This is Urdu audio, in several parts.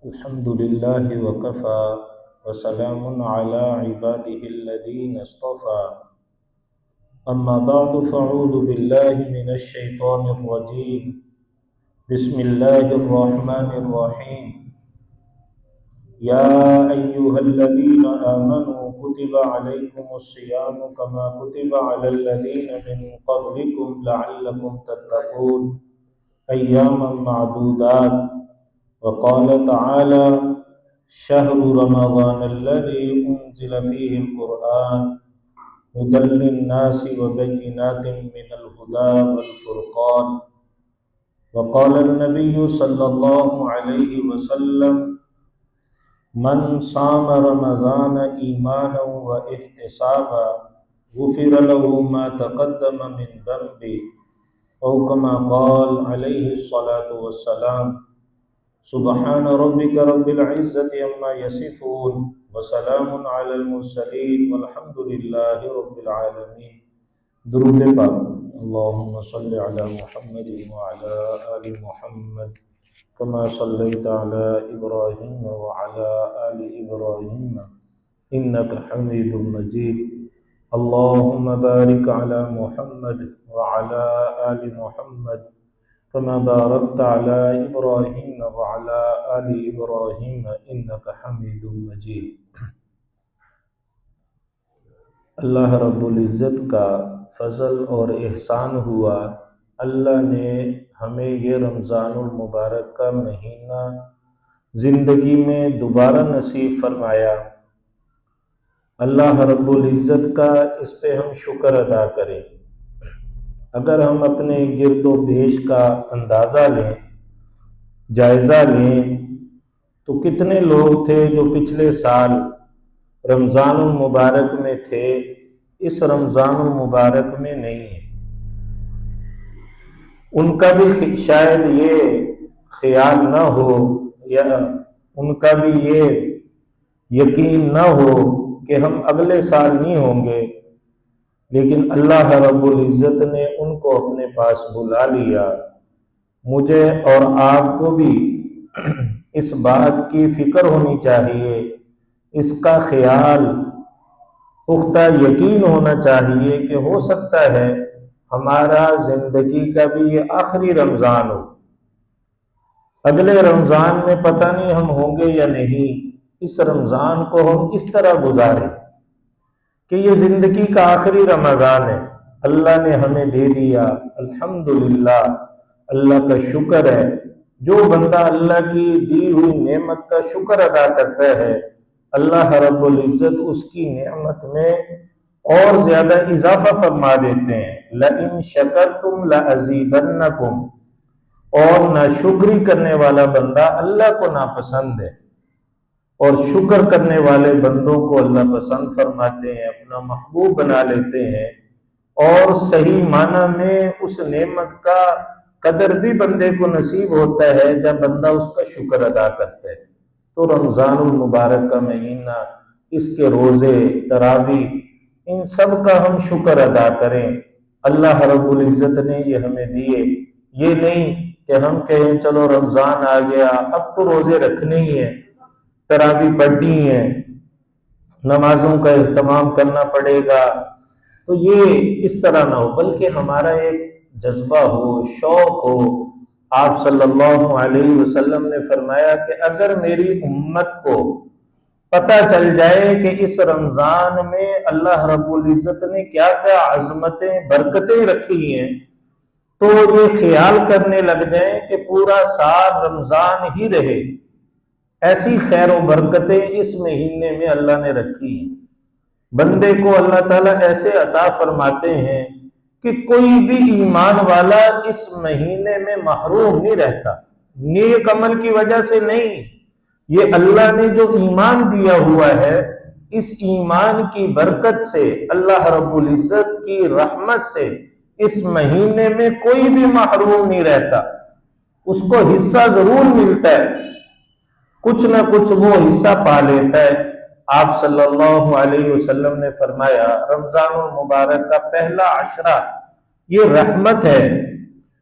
الحمد لله وكفى وسلام على عباده الذين اصطفى أما بعد فأعوذ بالله من الشيطان الرجيم بسم الله الرحمن الرحيم يا أيها الذين آمنوا كتب عليكم الصيام كما كتب على الذين من قبلكم لعلكم تتقون أياما معدودات وقال تعالى شهر رمضان الذي أنزل فيه القرآن هدى للناس وبينات من الهدى والفرقان وقال النبي صلى الله عليه وسلم من صام رمضان إيمانا واحتسابا غفر له ما تقدم من ذنبه أو كما قال عليه الصلاة والسلام سبحان ربك رب العزة عما يصفون وسلام على المرسلين والحمد لله رب العالمين۔ درود پاک۔ اللهم صل على محمد وعلى آل محمد كما صليت على إبراهيم وعلى آل إبراهيم إنك حميد مجيد۔ اللهم بارك على محمد وعلى آل محمد كما باركت على إبراهيم وعلى آل إبراهيم إنك حميد مجيد۔ اللہ رب العزت کا فضل اور احسان ہوا، اللہ نے ہمیں یہ رمضان المبارک کا مہینہ زندگی میں دوبارہ نصیب فرمایا۔ اللہ رب العزت کا اس پہ ہم شکر ادا کریں۔ اگر ہم اپنے گرد و پیش کا اندازہ لیں، جائزہ لیں، تو کتنے لوگ تھے جو پچھلے سال رمضان المبارک میں تھے، اس رمضان المبارک میں نہیں ہیں۔ ان کا بھی شاید یہ خیال نہ ہو یا ان کا بھی یہ یقین نہ ہو کہ ہم اگلے سال نہیں ہوں گے، لیکن اللہ رب العزت نے ان کو اپنے پاس بلا لیا۔ مجھے اور آپ کو بھی اس بات کی فکر ہونی چاہیے، اس کا خیال پختہ یقین ہونا چاہیے کہ ہو سکتا ہے ہمارا زندگی کا بھی یہ آخری رمضان ہو، اگلے رمضان میں پتہ نہیں ہم ہوں گے یا نہیں۔ اس رمضان کو ہم اس طرح گزاریں کہ یہ زندگی کا آخری رمضان ہے، اللہ نے ہمیں دے دیا، الحمدللہ، اللہ کا شکر ہے۔ جو بندہ اللہ کی دی ہوئی نعمت کا شکر ادا کرتا ہے، اللہ رب العزت اس کی نعمت میں اور زیادہ اضافہ فرما دیتے ہیں۔ لَإِن شَكَرْتُمْ لَأَزِيدَنَّكُمْ۔ اور ناشکری کرنے والا بندہ اللہ کو ناپسند ہے، اور شکر کرنے والے بندوں کو اللہ پسند فرماتے ہیں، اپنا محبوب بنا لیتے ہیں، اور صحیح معنی میں اس نعمت کا قدر بھی بندے کو نصیب ہوتا ہے جب بندہ اس کا شکر ادا کرتا ہے۔ تو رمضان المبارک کا مہینہ، اس کے روزے، تراویح، ان سب کا ہم شکر ادا کریں۔ اللہ رب العزت نے یہ ہمیں دیے، یہ نہیں کہ ہم کہیں چلو رمضان آ گیا اب تو روزے رکھنے ہی ہیں، تراویح پڑھنی ہے، نمازوں کا اہتمام کرنا پڑے گا، تو یہ اس طرح نہ ہو، بلکہ ہمارا ایک جذبہ ہو، شوق ہو۔ آپ صلی اللہ علیہ وسلم نے فرمایا کہ اگر میری امت کو پتہ چل جائے کہ اس رمضان میں اللہ رب العزت نے کیا کیا عظمتیں، برکتیں رکھی ہیں، تو یہ خیال کرنے لگ جائیں کہ پورا سال رمضان ہی رہے۔ ایسی خیر و برکتیں اس مہینے میں اللہ نے رکھی ہیں۔ بندے کو اللہ تعالیٰ ایسے عطا فرماتے ہیں کہ کوئی بھی ایمان والا اس مہینے میں محروم نہیں رہتا، نیک عمل کی وجہ سے نہیں، یہ اللہ نے جو ایمان دیا ہوا ہے، اس ایمان کی برکت سے، اللہ رب العزت کی رحمت سے اس مہینے میں کوئی بھی محروم نہیں رہتا، اس کو حصہ ضرور ملتا ہے، کچھ نہ کچھ وہ حصہ پا لیتا ہے۔ آپ صلی اللہ علیہ وسلم نے فرمایا رمضان المبارک کا پہلا عشرہ یہ رحمت ہے،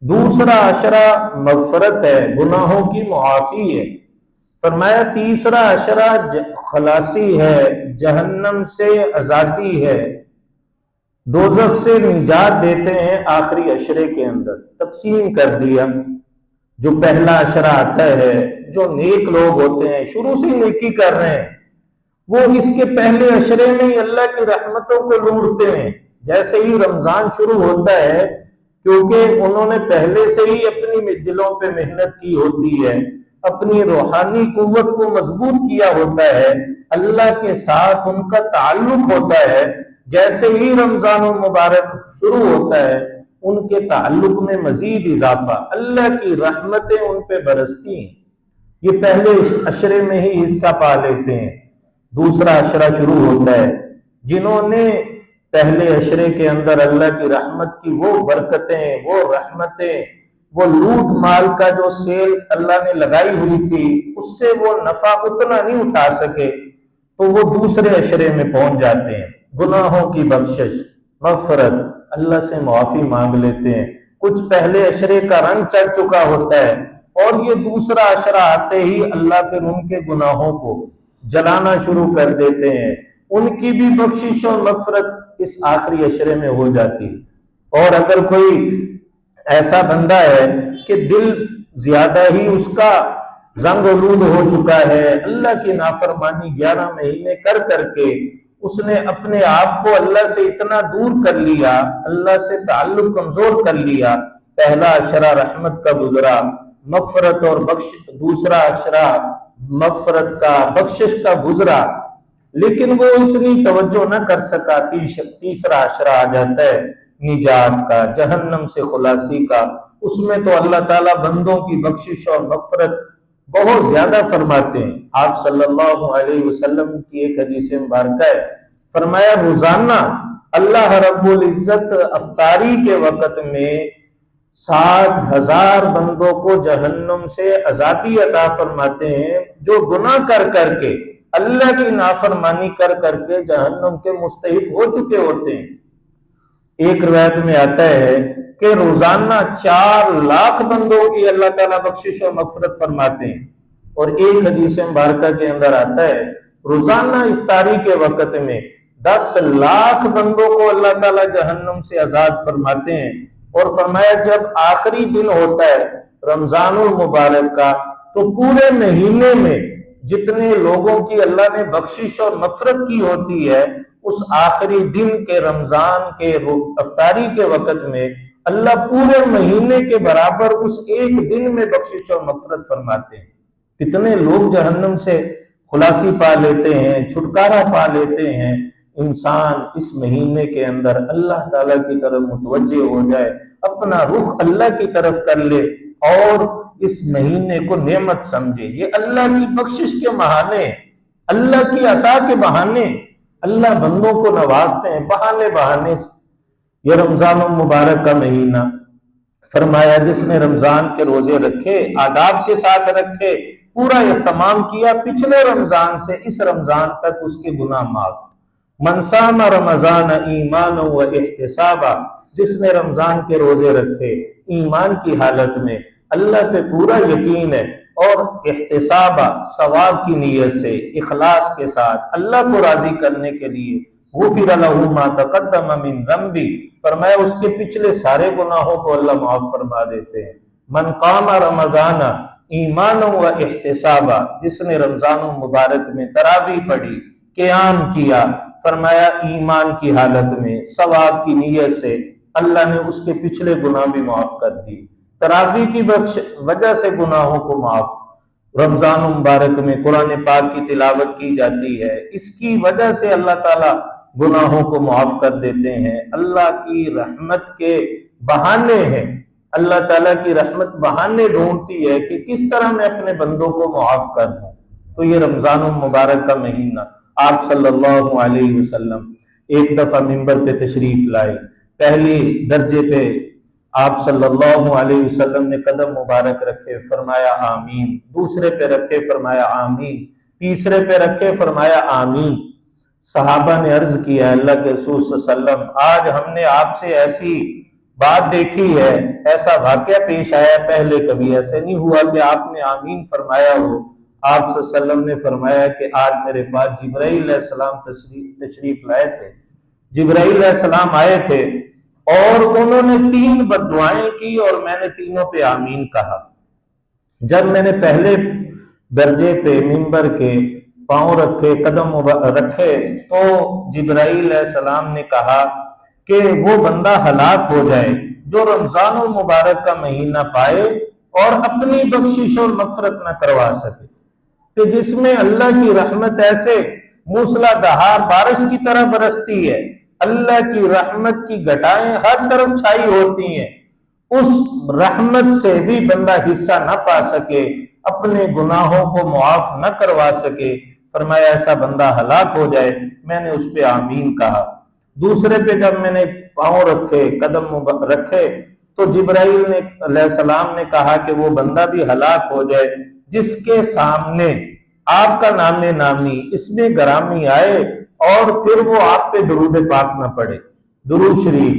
دوسرا عشرہ مغفرت ہے، گناہوں کی معافی ہے۔ فرمایا تیسرا عشرہ خلاصی ہے، جہنم سے آزادی ہے، دوزخ سے نجات دیتے ہیں آخری عشرے کے اندر۔ تقسیم کر دیا، جو پہلا عشرہ آتا ہے، جو نیک لوگ ہوتے ہیں، شروع سے نیکی کر رہے ہیں، وہ اس کے پہلے عشرے میں ہی اللہ کی رحمتوں کو لوٹتے ہیں۔ جیسے ہی رمضان شروع ہوتا ہے، کیونکہ انہوں نے پہلے سے ہی اپنی دلوں پہ محنت کی ہوتی ہے، اپنی روحانی قوت کو مضبوط کیا ہوتا ہے، اللہ کے ساتھ ان کا تعلق ہوتا ہے، جیسے ہی رمضان المبارک شروع ہوتا ہے ان کے تعلق میں مزید اضافہ، اللہ کی رحمتیں ان پہ برستی ہیں۔ یہ پہلے عشرے میں ہی حصہ پا لیتے ہیں۔ دوسرا عشرہ شروع ہوتا ہے، جنہوں نے پہلے عشرے کے اندر اللہ کی رحمت کی وہ برکتیں، وہ رحمتیں، وہ لوٹ مال کا جو سیل اللہ نے لگائی ہوئی تھی، اس سے وہ نفع اتنا نہیں اٹھا سکے، تو وہ دوسرے عشرے میں پہنچ جاتے ہیں۔ گناہوں کی بخشش، مغفرت، اللہ سے معافی مانگ لیتے ہیں۔ کچھ پہلے عشرے کا رنگ چڑھ چکا ہوتا ہے، اور یہ دوسرا عشرہ آتے ہی اللہ پھر ان کے گناہوں کو جلانا شروع کر دیتے ہیں۔ ان کی بھی بخشش اور مغفرت اس آخری عشرے میں ہو جاتی ہے۔ اور اگر کوئی ایسا بندہ ہے کہ دل زیادہ ہی اس کا زنگ آلود ہو چکا ہے، اللہ کی نافرمانی 11 مہینے کر کر کے اس نے اپنے آپ کو اللہ سے اتنا دور کر لیا، اللہ سے تعلق کمزور کر لیا، پہلا عشرہ رحمت کا گزرا، مغفرت اور دوسرا عشرہ مغفرت کا، بخشش کا گزرا، لیکن وہ اتنی توجہ نہ کر سکا، تیسرا عشرہ آ جاتا ہے نجات کا، جہنم سے خلاصی کا۔ اس میں تو اللہ تعالیٰ بندوں کی بخشش اور مغفرت بہت زیادہ فرماتے ہیں۔ آپ صلی اللہ علیہ وسلم کی ایک حدیث مبارکہ ہے، فرمایا روزانہ اللہ رب العزت افطاری کے وقت میں 60,000 بندوں کو جہنم سے آزادی عطا فرماتے ہیں، جو گناہ کر کر کے، اللہ کی نافرمانی کر کر کے جہنم کے مستحق ہو چکے ہوتے ہیں۔ ایک روایت میں آتا ہے کہ روزانہ 4 لاکھ بندوں کی اللہ تعالیٰ بخشش و مغفرت فرماتے ہیں، اور ایک حدیث مبارکہ کے اندر آتا ہے روزانہ افطاری کے وقت میں 10 لاکھ بندوں کو اللہ تعالیٰ جہنم سے آزاد فرماتے ہیں۔ اور فرمایا جب آخری دن ہوتا ہے رمضان المبارک کا، تو پورے مہینے میں جتنے لوگوں کی اللہ نے بخشش اور مغفرت کی ہوتی ہے، اس آخری دن کے رمضان کے افطاری کے وقت میں اللہ پورے مہینے کے برابر اس ایک دن میں بخشش اور مغفرت فرماتے ہیں۔ کتنے لوگ جہنم سے خلاصی پا لیتے ہیں، چھٹکارا پا لیتے ہیں۔ انسان اس مہینے کے اندر اللہ تعالیٰ کی طرف متوجہ ہو جائے، اپنا رخ اللہ کی طرف کر لے، اور اس مہینے کو نعمت سمجھے۔ یہ اللہ کی بخشش کے بہانے، اللہ کی عطا کے بہانے اللہ بندوں کو نوازتے ہیں، بہانے سے۔ یہ رمضان المبارک کا مہینہ، فرمایا جس نے رمضان کے روزے رکھے، آداب کے ساتھ رکھے، پورا اہتمام کیا، پچھلے رمضان سے اس رمضان تک اس کے گناہ معاف۔ من صام رمضان ایمانا و احتسابا، جس نے رمضان کے روزے رکھے ایمان کی حالت میں، اللہ پہ پورا یقین ہے، اور احتسابا ثواب کی نیت سے، اخلاص کے ساتھ، اللہ کو راضی کرنے کے لیے، غفر لہ ما تقدم من ذنبی، فرمایا اس کے پچھلے سارے گناہوں کو اللہ معاف فرما دیتے ہیں۔ من قام رمضان ایمانا و احتسابا، جس نے رمضان المبارک میں تراویح پڑھی، قیام کیا، فرمایا ایمان کی حالت میں، ثواب کی نیت سے، اللہ نے اس کے پچھلے گناہ بھی معاف کر دی۔ تراویح کی وجہ سے گناہوں کو معاف، رمضان مبارک میں قرآن پاک کی تلاوت کی جاتی ہے، اس کی وجہ سے اللہ تعالیٰ گناہوں کو معاف کر دیتے ہیں۔ اللہ کی رحمت کے بہانے ہیں، اللہ تعالیٰ کی رحمت بہانے ڈھونڈتی ہے کہ کس طرح میں اپنے بندوں کو معاف کر دوں۔ تو یہ رمضان المبارک کا مہینہ، آپ صلی اللہ علیہ وسلم ایک دفعہ منبر پہ تشریف لائے، پہلی درجے پہ آپ صلی اللہ علیہ وسلم نے قدم مبارک رکھے، فرمایا آمین، دوسرے پہ رکھے، فرمایا آمین، تیسرے پہ رکھے، فرمایا آمین۔ صحابہ نے عرض کیا اللہ کے رسول صلی اللہ علیہ وسلم، آج ہم نے آپ سے ایسی بات دیکھی ہے، ایسا واقعہ پیش آیا، پہلے کبھی ایسے نہیں ہوا کہ آپ نے آمین فرمایا ہو۔ آپ صلی اللہ علیہ وسلم نے فرمایا کہ آج میرے پاس جبرائیل علیہ السلام تشریف لائے تھے، جبرائیل علیہ السلام آئے تھے اور انہوں نے 3 بد دعائیں کی اور میں نے تینوں پہ آمین کہا۔ جب میں نے پہلے درجے پہ ممبر کے پاؤں رکھے، قدم رکھے، تو جبرائیل علیہ السلام نے کہا کہ وہ بندہ ہلاک ہو جائے جو رمضان المبارک کا مہینہ پائے اور اپنی بخشش اور مغفرت نہ کروا سکے، کہ جس میں اللہ کی رحمت ایسے موسلا دھار بارش کی طرح برستی ہے، اللہ کی رحمت کی گھٹائیں ہر طرف چھائی ہوتی ہیں، اس رحمت سے بھی بندہ حصہ نہ پا سکے، اپنے گناہوں کو معاف نہ کروا سکے، فرمایا ایسا بندہ ہلاک ہو جائے۔ میں نے اس پہ آمین کہا۔ دوسرے پہ جب میں نے پاؤں رکھے، قدم رکھے، تو جبرائیل نے علیہ السلام نے کہا کہ وہ بندہ بھی ہلاک ہو جائے جس کے سامنے آپ کا نام نامی اس میں گرامی آئے اور پھر وہ آپ پہ درود پاک نہ پڑے، درود شریف۔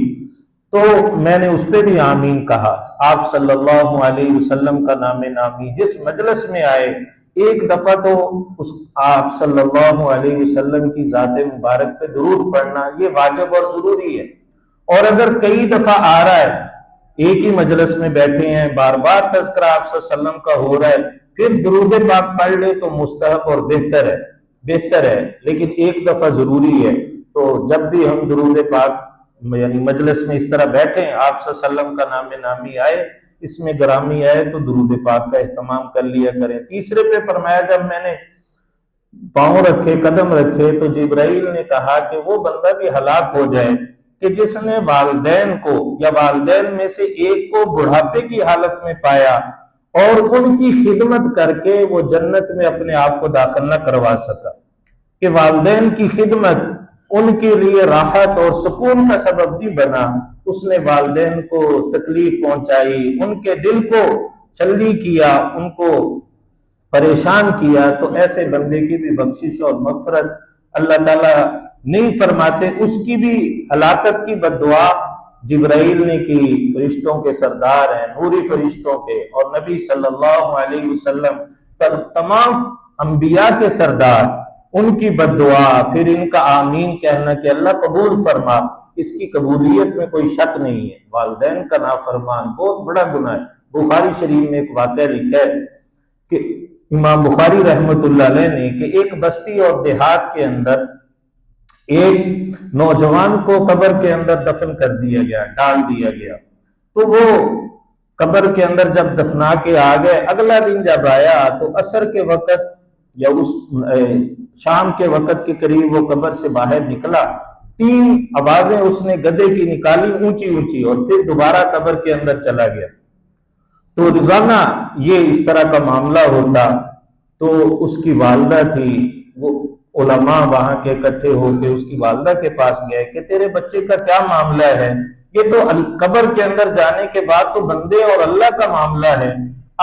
تو میں نے اس پہ بھی آمین کہا۔ آپ صلی اللہ علیہ وسلم کا نام نامی جس مجلس میں آئے، ایک دفعہ تو اس آپ صلی اللہ علیہ وسلم کی ذات مبارک پہ درود پڑھنا یہ واجب اور ضروری ہے، اور اگر کئی دفعہ آ رہا ہے، ایک ہی مجلس میں بیٹھے ہیں، بار بار تذکرہ آپ صلی اللہ علیہ وسلم کا ہو رہا ہے، پھر درود پاک پڑھ لے تو مستحب اور بہتر ہے، لیکن ایک دفعہ ضروری ہے۔ تو جب بھی ہم درود پاک یعنی مجلس میں اس طرح بیٹھیں، آپ صلی اللہ علیہ وسلم کا نام نامی آئے، اس میں گرامی آئے، تو درود پاک کا اہتمام کر لیا کریں۔ تیسرے پہ فرمایا جب میں نے پاؤں رکھے، قدم رکھے، تو جبرائیل نے کہا کہ وہ بندہ بھی ہلاک ہو جائے کہ جس نے والدین کو یا والدین میں سے ایک کو بڑھاپے کی حالت میں پایا اور ان کی خدمت کر کے وہ جنت میں اپنے آپ کو داخل نہ کروا سکا، کہ والدین کی خدمت ان کے لیے راحت اور سکون کا سبب بھی بنا، اس نے والدین کو تکلیف پہنچائی، ان کے دل کو چھلی کیا، ان کو پریشان کیا، تو ایسے بندے کی بھی بخشش اور مغفرت اللہ تعالیٰ نہیں فرماتے، اس کی بھی ہلاکت کی بد دعا جبرائیل نے کی، فرشتوں کے سردار ہیں، نوری فرشتوں کے، اور نبی صلی اللہ علیہ وسلم تمام انبیاء کے سردار، ان کی بد دعا، پھر ان کا آمین کہنا کہ اللہ قبول فرما، اس کی قبولیت میں کوئی شک نہیں ہے۔ والدین کا نافرمان بہت بڑا گناہ ہے۔ بخاری شریف میں ایک واقعہ لکھا ہے کہ امام بخاری رحمت اللہ علیہ نے کہ ایک بستی اور دیہات کے اندر ایک نوجوان کو قبر کے اندر دفن کر دیا گیا، ڈال دیا گیا، تو وہ قبر کے اندر جب دفنا کے آ گئے، اگلا دن جب آیا تو عصر کے وقت یا اس شام کے وقت کے قریب وہ قبر سے باہر نکلا، 3 آوازیں اس نے گدھے کی نکالی اونچی اونچی، اور پھر دوبارہ قبر کے اندر چلا گیا۔ تو روزانہ یہ اس طرح کا معاملہ ہوتا، تو اس کی والدہ تھی، وہ علماء وہاں کے اکٹھے ہو کے اس کی والدہ کے پاس گئے کہ تیرے بچے کا کیا معاملہ ہے، یہ تو قبر کے اندر جانے کے بعد تو بندے اور اللہ کا معاملہ ہے،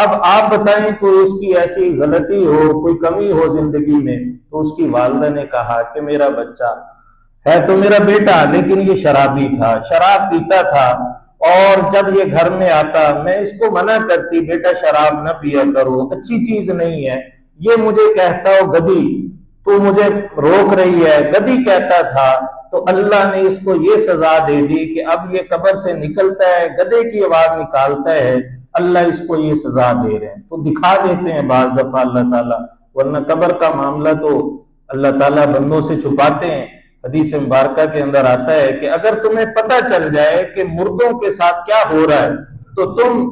اب آپ بتائیں کوئی اس کی ایسی غلطی ہو، کوئی کمی ہو زندگی میں۔ تو اس کی والدہ نے کہا کہ میرا بچہ ہے تو میرا بیٹا، لیکن یہ شرابی تھا، شراب پیتا تھا، اور جب یہ گھر میں آتا میں اس کو منع کرتی، بیٹا شراب نہ پیا کرو، اچھی چیز نہیں ہے، یہ مجھے کہتا ہو گدھی، تو مجھے روک رہی ہے، گدھی کہتا تھا، تو اللہ نے اس کو یہ سزا دے دی کہ اب یہ قبر سے نکلتا ہے، گدھے کی آواز نکالتا ہے، اللہ اس کو یہ سزا دے رہے ہیں۔ تو دکھا دیتے ہیں بعض دفعہ اللہ تعالیٰ، ورنہ قبر کا معاملہ تو اللہ تعالیٰ بندوں سے چھپاتے ہیں۔ حدیث مبارکہ کے اندر آتا ہے کہ اگر تمہیں پتہ چل جائے کہ مردوں کے ساتھ کیا ہو رہا ہے، تو تم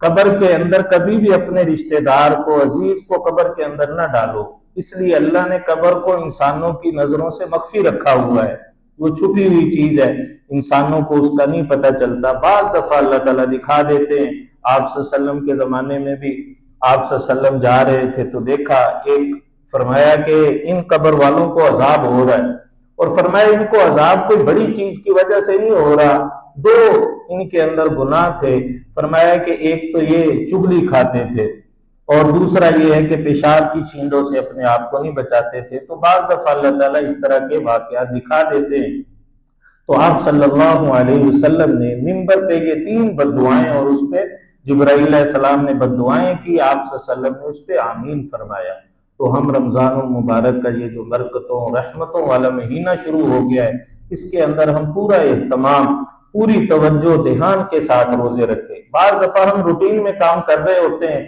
قبر کے اندر کبھی بھی اپنے رشتہ دار کو، عزیز کو قبر کے اندر نہ ڈالو، اس لیے اللہ نے قبر کو انسانوں کی نظروں سے مخفی رکھا ہوا ہے، وہ چھپی ہوئی چیز ہے، انسانوں کو اس کا نہیں پتہ چلتا۔ بعض دفعہ اللہ تعالیٰ دکھا دیتے ہیں۔ آپ صلی اللہ علیہ وسلم کے زمانے میں بھی آپ صلی اللہ علیہ وسلم جا رہے تھے تو دیکھا، ایک فرمایا کہ ان قبر والوں کو عذاب ہو رہا ہے، اور فرمایا ان کو عذاب کوئی بڑی چیز کی وجہ سے نہیں ہو رہا، 2 ان کے اندر گناہ تھے، فرمایا کہ ایک تو یہ چغلی کھاتے تھے، اور دوسرا یہ ہے کہ پیشاب کی چھینٹوں سے اپنے آپ کو نہیں بچاتے تھے۔ تو بعض دفعہ اللہ تعالیٰ اس طرح کے واقعات دکھا دیتے ہیں۔ تو آپ صلی اللہ علیہ وسلم نے منبر پہ یہ 3 بددعائیں اور اس پہ جبرائیل علیہ السلام نے بددعائیں کی، آپ صلی اللہ علیہ وسلم نے اس پہ آمین فرمایا۔ تو ہم رمضان المبارک کا یہ جو برکتوں رحمتوں والا مہینہ شروع ہو گیا ہے، اس کے اندر ہم پورا اہتمام، پوری توجہ دھیان کے ساتھ روزے رکھیں۔ بعض دفعہ ہم روٹین میں کام کر رہے ہوتے ہیں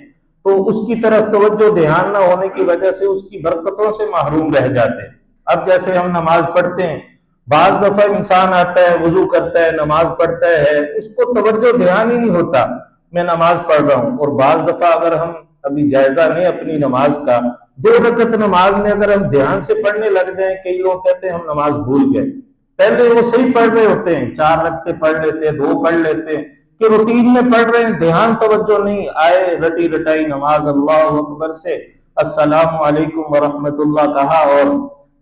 تو اس کی طرف توجہ دھیان نہ ہونے کی وجہ سے اس کی برکتوں سے محروم رہ جاتے ہیں۔ اب جیسے ہم نماز پڑھتے ہیں، بعض دفعہ انسان آتا ہے، وضو کرتا ہے، نماز پڑھتا ہے، اس کو توجہ دھیان ہی نہیں ہوتا میں نماز پڑھ رہا ہوں۔ اور بعض دفعہ اگر ہم ابھی جائزہ لیں اپنی نماز کا، 2 رکعت نماز میں اگر ہم دھیان سے پڑھنے لگ جائیں، کئی لوگ کہتے ہیں ہم نماز بھول گئے، پہلے وہ صحیح پڑھ رہے ہوتے ہیں، 4 رکعتیں پڑھ لیتے ہیں، 2 پڑھ لیتے ہیں، کہ روٹین میں پڑھ رہے ہیں، دھیان توجہ نہیں، آئے رٹی رٹائی نماز، اللہ اکبر سے السلام علیکم ورحمۃ اللہ کہا اور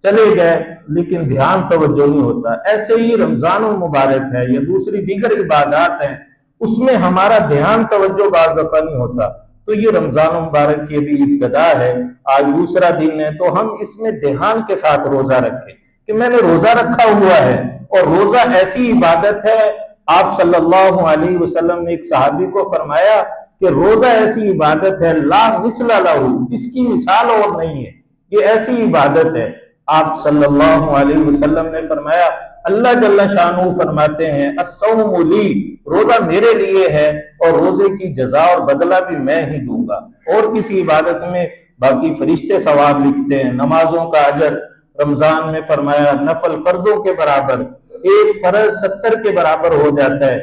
چلے گئے، لیکن دھیان توجہ نہیں ہوتا۔ ایسے ہی رمضان المبارک ہے یا دوسری دیگر عبادات ہیں، اس میں ہمارا دھیان توجہ بعض دفعہ نہیں ہوتا۔ تو یہ رمضان المبارک کی بھی ابتدا ہے، آج دوسرا دن ہے، تو ہم اس میں دھیان کے ساتھ روزہ رکھیں کہ میں نے روزہ رکھا ہوا ہے۔ اور روزہ ایسی عبادت ہے، آپ صلی اللہ علیہ وسلم نے ایک صحابی کو فرمایا کہ روزہ ایسی عبادت ہے لا مثل لہ، اس کی مثال اور نہیں ہے، یہ ایسی عبادت ہے۔ آپ صلی اللہ علیہ وسلم نے فرمایا، اللہ جل شانہ فرماتے ہیں الصوم لی، روزہ میرے لیے ہے اور روزے کی جزا اور بدلہ بھی میں ہی دوں گا۔ اور کسی عبادت میں باقی فرشتے ثواب لکھتے ہیں، نمازوں کا اجر رمضان میں فرمایا نفل فرضوں کے برابر، ایک فرض 70 کے برابر ہو جاتا ہے،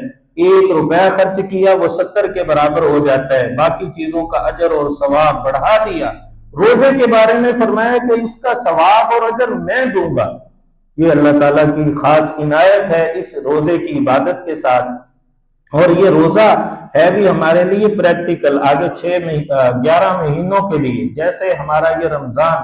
1 روپیہ خرچ کیا وہ 70 کے برابر ہو جاتا ہے، باقی چیزوں کا اجر اور ثواب بڑھا دیا۔ روزے کے بارے میں فرمایا کہ اس کا ثواب اور اجر میں دوں گا۔ یہ اللہ تعالیٰ کی خاص عنایت ہے اس روزے کی عبادت کے ساتھ۔ اور یہ روزہ ہے بھی ہمارے لیے پریکٹیکل، آگے 11 مہینوں کے لیے، جیسے ہمارا یہ رمضان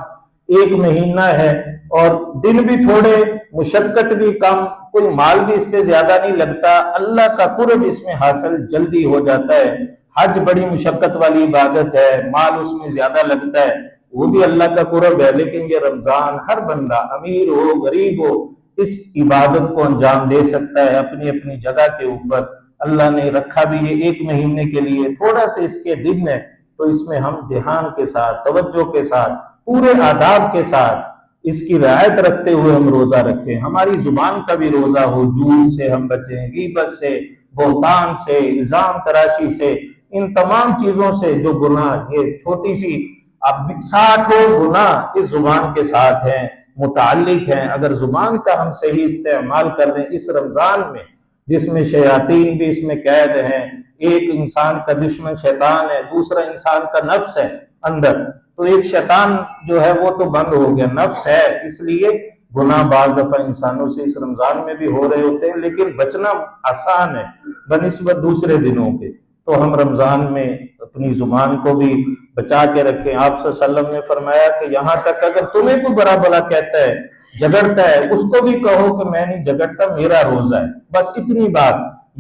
1 مہینہ ہے اور دن بھی تھوڑے، مشقت بھی کم، کوئی مال بھی اس پہ زیادہ نہیں لگتا، اللہ کا قرب اس میں حاصل جلدی ہو جاتا ہے۔ حج بڑی مشقت والی عبادت ہے، مال اس میں زیادہ لگتا ہے، وہ بھی اللہ کا قرب ہے، لیکن یہ رمضان ہر بندہ امیر ہو غریب ہو اس عبادت کو انجام دے سکتا ہے اپنی اپنی جگہ کے اوپر۔ اللہ نے رکھا بھی یہ 1 مہینے کے لیے، تھوڑا سے اس کے دن ہے، تو اس میں ہم دھیان کے ساتھ، توجہ کے ساتھ، پورے آداب کے ساتھ اس کی رعایت رکھتے ہوئے ہم روزہ رکھیں۔ ہماری زبان کا بھی روزہ ہو، جھوٹ سے ہم بچیں، غیبت سے، بہتان سے، الزام تراشی سے، ان تمام چیزوں سے جو گناہ، یہ چھوٹی سی اب 60 گناہ اس زبان کے ساتھ ہیں، متعلق ہیں۔ اگر زبان کا ہم صحیح استعمال کر رہے ہیں اس رمضان میں، جس میں شیاطین بھی اس میں قید ہیں، ایک انسان کا دشمن شیطان ہے، دوسرا انسان کا نفس ہے اندر، تو ایک شیطان جو ہے وہ تو بند ہو گیا، نفس ہے، اس لیے گناہ بعض دفعہ انسانوں سے اس رمضان میں بھی ہو رہے ہوتے ہیں، لیکن بچنا آسان ہے بنسبت دوسرے دنوں کے۔ تو ہم رمضان میں اپنی زبان کو بھی بچا کے رکھیں۔ آپ صلی اللہ علیہ وسلم نے فرمایا کہ یہاں تک اگر تمہیں کوئی برا بھلا کہتا ہے، جھگڑتا ہے، اس کو بھی کہو کہ میں نہیں جھگڑتا، میرا روزہ ہے، بس اتنی بات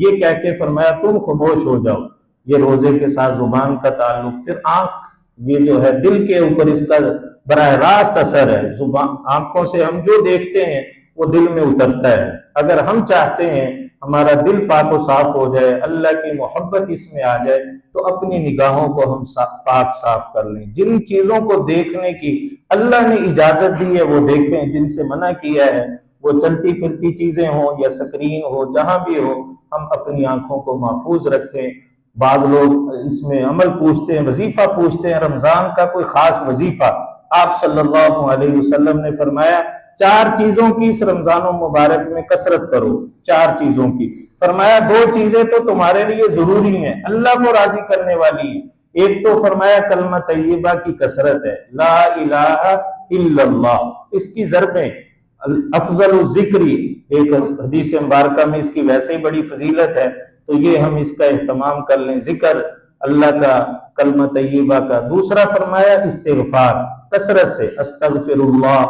یہ کہہ کے فرمایا تم خاموش ہو جاؤ۔ یہ روزے کے ساتھ زبان کا تعلق۔ پھر آنکھ، یہ جو ہے دل کے اوپر اس کا براہ راست اثر ہے۔ زبان، آنکھوں سے ہم جو دیکھتے ہیں وہ دل میں اترتا ہے۔ اگر ہم چاہتے ہیں ہمارا دل پاک و صاف ہو جائے، اللہ کی محبت اس میں آ جائے، تو اپنی نگاہوں کو ہم پاک صاف کر لیں۔ جن چیزوں کو دیکھنے کی اللہ نے اجازت دی ہے وہ دیکھیں، جن سے منع کیا ہے، وہ چلتی پھرتی چیزیں ہوں یا سکرین ہو، جہاں بھی ہو، ہم اپنی آنکھوں کو محفوظ رکھیں۔ بعض لوگ اس میں عمل پوچھتے ہیں، وظیفہ پوچھتے ہیں، رمضان کا کوئی خاص وظیفہ۔ آپ صلی اللہ علیہ وسلم نے فرمایا 4 چیزوں کی اس رمضان مبارک میں کثرت کرو، 4 چیزوں کی۔ فرمایا 2 چیزیں تو تمہارے لیے ضروری ہیں، اللہ کو راضی کرنے والی ہیں۔ ایک تو فرمایا کلمہ طیبہ کی کثرت ہے، لا الہ الا اللہ، اس کی ضربیں، افضل الذکری، ایک حدیث مبارکہ میں اس کی ویسے ہی بڑی فضیلت ہے، تو یہ ہم اس کا اہتمام کر لیں، ذکر اللہ کا، کلمہ طیبہ کا۔ دوسرا فرمایا استغفار، کثرت سے، استغفر اللہ،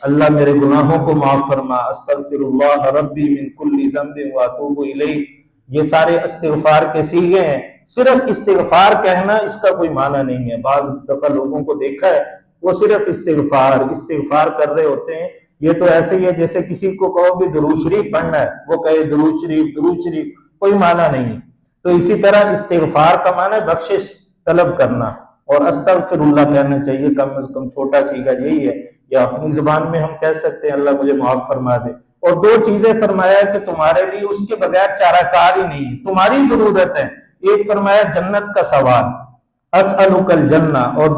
اللہ میرے گناہوں کو معاف فرما، استغفر اللہ ربی من کل ذنب واتوب الیہ، یہ سارے استغفار کے صیغے ہیں۔ صرف استغفار کہنا اس کا کوئی معنی نہیں ہے۔ بعض دفعہ لوگوں کو دیکھا ہے وہ صرف استغفار کر رہے ہوتے ہیں، یہ تو ایسے ہی ہے جیسے کسی کو کہو بھی درود شریف پڑھنا ہے، وہ کہے درود شریف، کوئی معنی نہیں۔ تو اسی طرح استغفار کا معنی ہے بخشش طلب کرنا، اور استغفر اللہ کہنا چاہیے، کم از کم چھوٹا سیگا یہی ہے، یا اپنی زبان میں ہم کہہ سکتے ہیں اللہ مجھے معاف فرما دے۔ اور دو چیزیں فرمایا کہ تمہارے لیے اس کے بغیر چارہ کار ہی نہیں ہے، تمہاری ضرورت ہے۔ ایک فرمایا جنت کا سوال، اسألک الجنہ، اور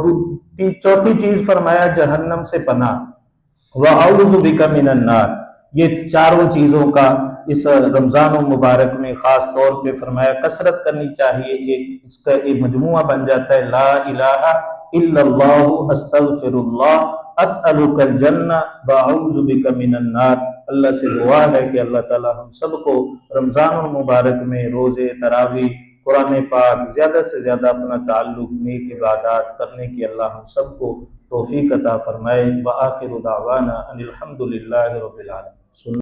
چوتھی چیز فرمایا جہنم سے پناہ، وَأَعُوذُ بِكَ مِنَ النَّارِ۔ یہ چاروں چیزوں کا اس رمضان المبارک میں خاص طور پہ فرمایا کثرت کرنی چاہیے۔ اس کا ایک مجموعہ بن جاتا ہے، لا الہ الا اللہ استغفر اللہ اسألک الجنہ وأعوذ بک من النار۔ اللہ سے دعا ہے کہ اللہ تعالی ہم سب کو رمضان المبارک میں روزے، تراویح، قرآن پاک زیادہ سے زیادہ اپنا تعلق نیک عبادات کرنے کی اللہ ہم سب کو توفیق عطا فرمائے۔ وآخر دعوانا ان الحمد للہ رب العالمین۔